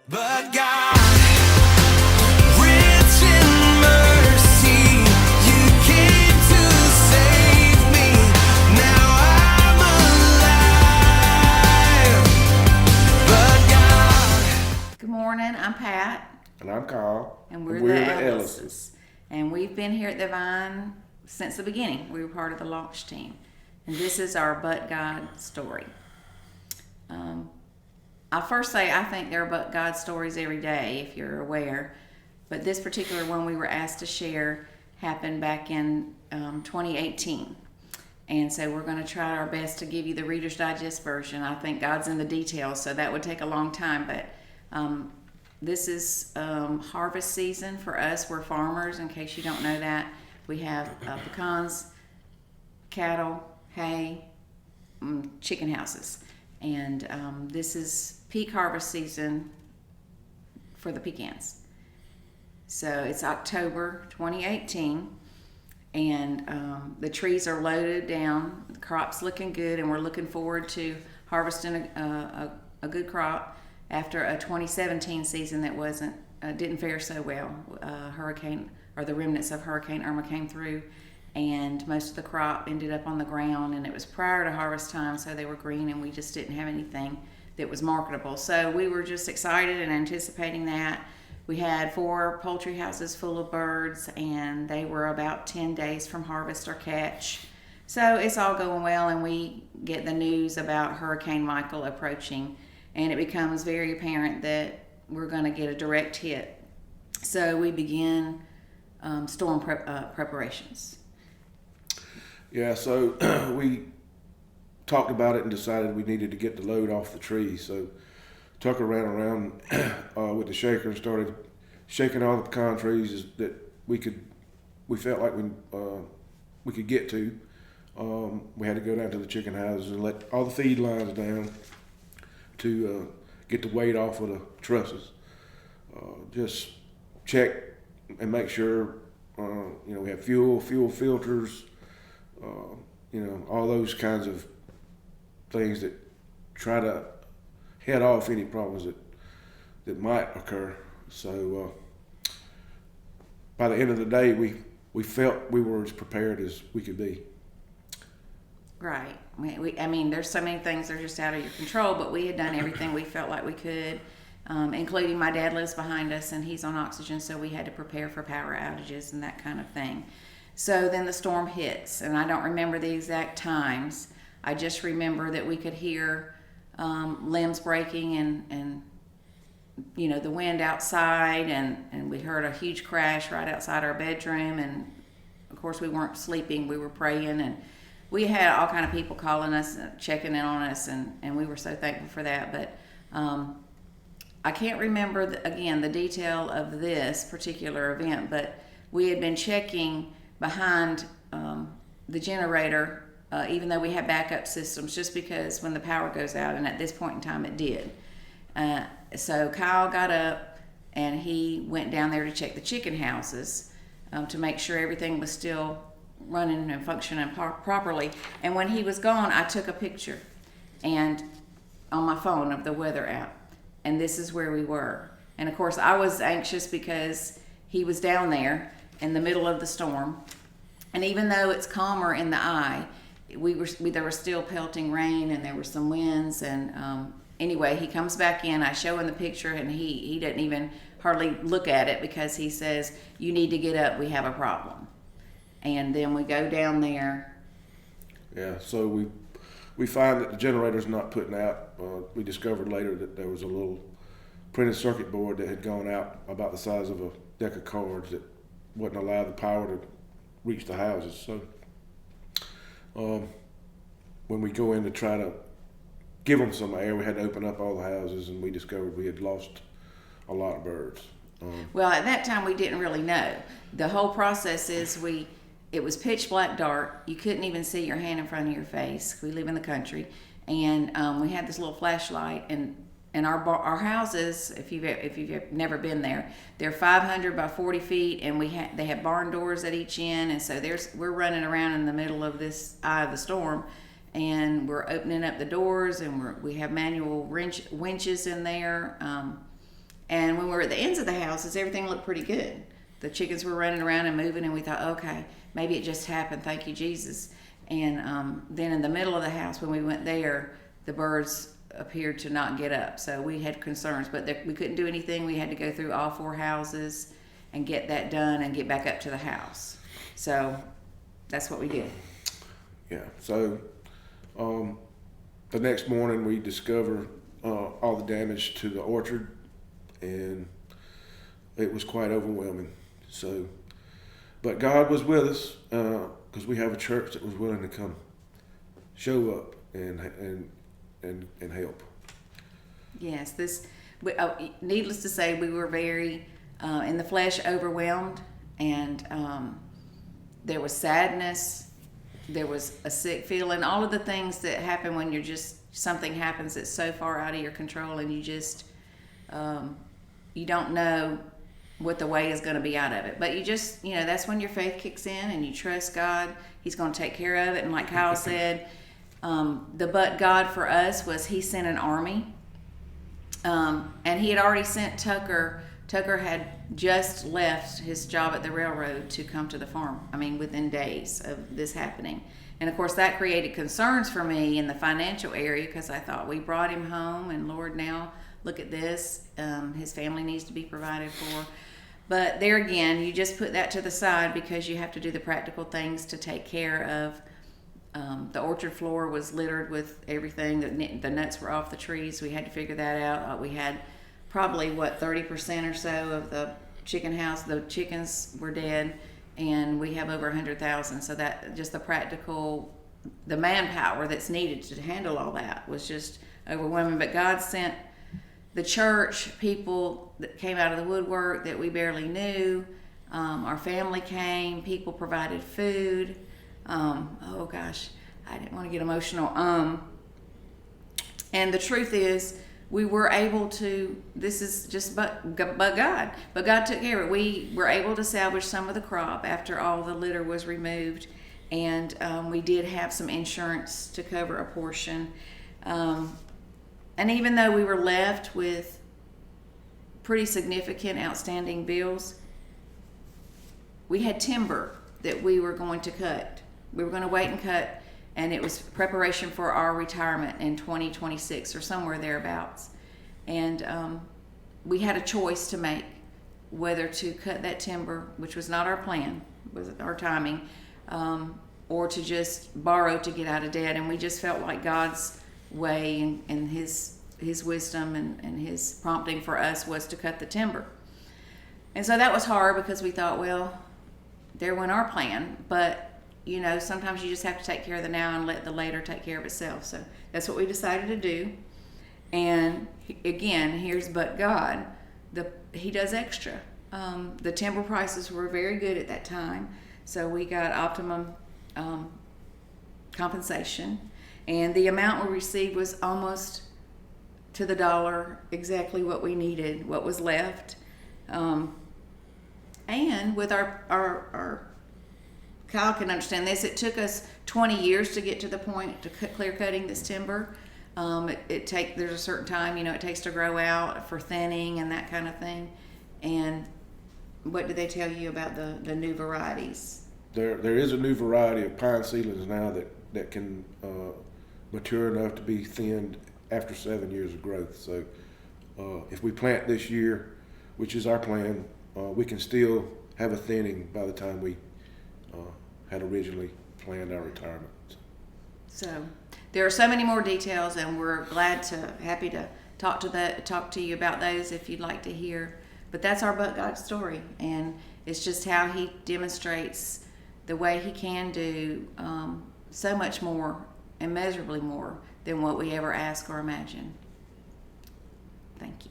But God, rich in mercy, you came to save me. Now I'm alive. But God. Good morning, I'm Pat. And I'm Carl. And we're the the Ellises. Ellises. And we've been here at the Vine since the beginning. We were part of the launch team. And this is our But God story. I'll first say I think there are But God stories every day, if you're aware. But this particular one we were asked to share happened back in 2018. And so we're going to try our best to give you the Reader's Digest version. I think God's in the details, so that would take a long time. But this is harvest season for us. We're farmers, in case you don't know that. We have pecans, cattle, hay, chicken houses. And this is peak harvest season for the pecans. So it's October 2018, and the trees are loaded down, the crop's looking good, and we're looking forward to harvesting a good crop after a 2017 season that didn't fare so well. The remnants of Hurricane Irma came through, and most of the crop ended up on the ground, and it was prior to harvest time, so they were green, and we just didn't have anything that was marketable. So we were just excited and anticipating that. We had 4 poultry houses full of birds, and they were about 10 days from harvest or catch. So it's all going well, and we get the news about Hurricane Michael approaching, and it becomes very apparent that we're going to get a direct hit. So we begin storm preparations. Yeah, so we talked about it and decided we needed to get the load off the tree. So Tucker ran around with the shaker and started shaking all the pecan trees that we felt like we could get to. We had to go down to the chicken houses and let all the feed lines down to get the weight off of the trusses. Just check and make sure we have fuel filters, all those kinds of things that try to head off any problems that might occur. So by the end of the day, we felt we were as prepared as we could be. Right. I mean, there's so many things that are just out of your control, but we had done everything we felt like we could, including my dad lives behind us, and he's on oxygen, so we had to prepare for power outages and that kind of thing. So then the storm hits, and I don't remember the exact times. I just remember that we could hear limbs breaking and the wind outside, and we heard a huge crash right outside our bedroom, and of course we weren't sleeping, we were praying, and we had all kind of people calling us, checking in on us, and we were so thankful for that. But I can't remember, the detail of this particular event, but we had been checking behind the generator, even though we had backup systems, just because when the power goes out, and at this point in time it did. So Kyle got up and he went down there to check the chicken houses to make sure everything was still running and functioning properly. And when he was gone, I took a picture and on my phone of the weather app, and this is where we were. And of course I was anxious because he was down there in the middle of the storm, and even though it's calmer in the eye, there was still pelting rain, and there were some winds, and anyway, he comes back in, I show him the picture, and he didn't even hardly look at it, because he says, "You need to get up, we have a problem." And then we go down there. Yeah, so we find that the generator's not putting out. We discovered later that there was a little printed circuit board that had gone out about the size of a deck of cards that wouldn't allow the power to reach the houses. So when we go in to try to give them some air, we had to open up all the houses, and we discovered we had lost a lot of birds. Well, at that time we didn't really know. The whole process is it was pitch black dark. You couldn't even see your hand in front of your face. We live in the country, and we had this little flashlight, and our houses, if you've never been there, they're 500 by 40 feet, and they have barn doors at each end, and so we're running around in the middle of this eye of the storm, and we're opening up the doors, and we have manual winches in there, And when we were at the ends of the houses, everything looked pretty good. The chickens were running around and moving, and we thought, okay, maybe it just happened. Thank you, Jesus. And then in the middle of the house, when we went there, the birds appeared to not get up. So we had concerns, but we couldn't do anything. We had to go through all 4 houses and get that done and get back up to the house. So that's what we did. Yeah. So the next morning we discovered all the damage to the orchard, and it was quite overwhelming. So, but God was with us because we have a church that was willing to come show up and help. Yes, needless to say, we were very in the flesh overwhelmed, and there was sadness, there was a sick feeling, all of the things that happen when something happens that's so far out of your control, and you just you don't know what the way is going to be out of it. But you just, that's when your faith kicks in and you trust God. He's going to take care of it. And like Kyle said, the but God for us was he sent an army. And he had already sent Tucker. Tucker had just left his job at the railroad to come to the farm. I mean, within days of this happening. And of course that created concerns for me in the financial area, because I thought, we brought him home and Lord, now look at this. His family needs to be provided for. But there again, you just put that to the side because you have to do the practical things to take care of. The orchard floor was littered with everything. The nuts were off the trees. We had to figure that out. We had probably 30% or so of the chicken house. The chickens were dead, and we have over 100,000. So that just the manpower that's needed to handle all that was just overwhelming. But God sent the church people that came out of the woodwork that we barely knew. Our family came. People provided food. Oh gosh, I didn't want to get emotional. And the truth is, we were able to, this is just but God. But God took care of it. We were able to salvage some of the crop after all the litter was removed. And we did have some insurance to cover a portion. And even though we were left with pretty significant outstanding bills, we had timber that we were going to cut. We were going to wait and cut, and it was preparation for our retirement in 2026 or somewhere thereabouts. And we had a choice to make, whether to cut that timber, which was not our plan, was our timing, or to just borrow to get out of debt. And we just felt like God's way and his wisdom and his prompting for us was to cut the timber. And so that was hard because we thought, well, there went our plan. But sometimes you just have to take care of the now and let the later take care of itself. So that's what we decided to do. And again, here's but God. He does extra. The timber prices were very good at that time, so we got optimum compensation. And the amount we received was almost to the dollar exactly what we needed, what was left. And with our Kyle can understand this, it took us 20 years to get to the point to clear cutting this timber. There's a certain time, it takes to grow out for thinning and that kind of thing. And what did they tell you about the new varieties? There is a new variety of pine seedlings now that can mature enough to be thinned after 7 years of growth. So if we plant this year, which is our plan, we can still have a thinning by the time we had originally planned our retirement. So there are so many more details, and we're happy to talk to you about those if you'd like to hear. But that's our but God story, and it's just how he demonstrates the way he can do so much more, immeasurably more than what we ever ask or imagine. Thank you.